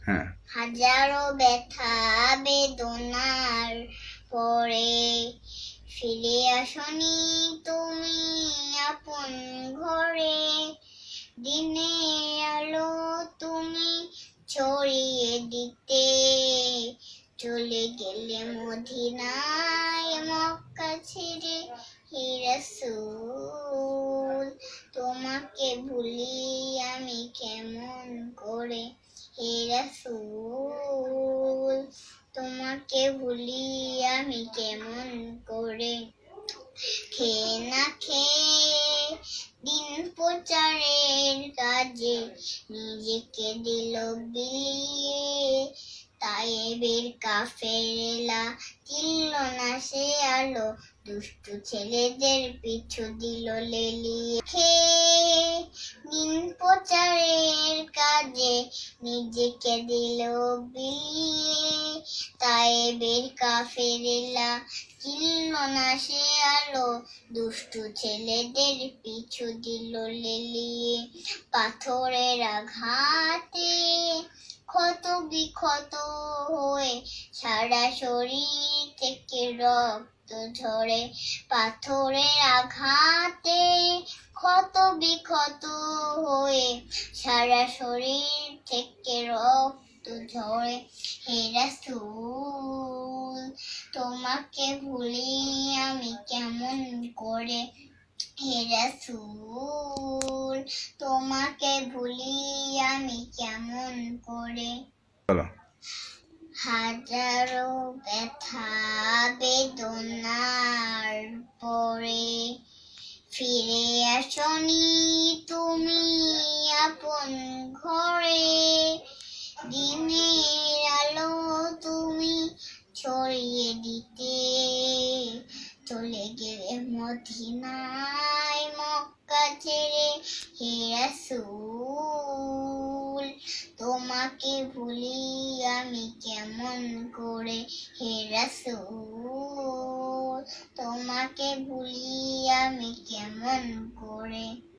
হ্যাঁ। হাজারো ব্যথা বেদনার পরে ফিরে আসনি তুমি আপন ঘরে, দিনের আলো তুমি ছড়িয়ে দিতে চলে গেলে মদিনায় মক্কা ছেড়ে। হে রাসূল তোমাকে ভুলি আমি কেমন করে, হে রাসূল তোমাকে ভুলি আমি কেমন করে। খেয়ে না খেয়ে দিন প্রচারের কাজে নিজেকে দিল বিলিয়ে, তায়েবের কাফেরেলা চিনল না সে আলো, দুষ্টু ছেলেদের পিছু দিল লেলিয়ে। খেয়ে দিন প্রচারের কাজে নিজেকে দিল বিলিয়ে, তায়েবের কাফেরেলা চিনল না সে আলো, দুষ্টু ছেলেদের পিছু দিল লেলিয়ে। পাথরের আঘাতে ক্ষত বিক্ষত হয়ে সারা শরীর থেকে রক্ত ঝরে, পাথরের আঘাতে ক্ষত বিক্ষত হয়ে সারা শরীর থেকে রক্ত ঝরে। হে রাসূল তোমাকে ভুলি আমি কেমন করে, হে রাসূল তোমাকে ভুলি আমি কেমন করে। বলো। হাজারো ব্যথা বেদনার পরে ফিরে আসনি তুমি আপন ঘরে, দিনের আলো তুমি ছড়িয়ে দিতে চলে গেলে মদিনায় মক্কা ছেড়ে। হে রাসূল তোমাকে ভুলি আমি কেমন করে, হে রাসূল তোমাকে ভুলি আমি কেমন করে।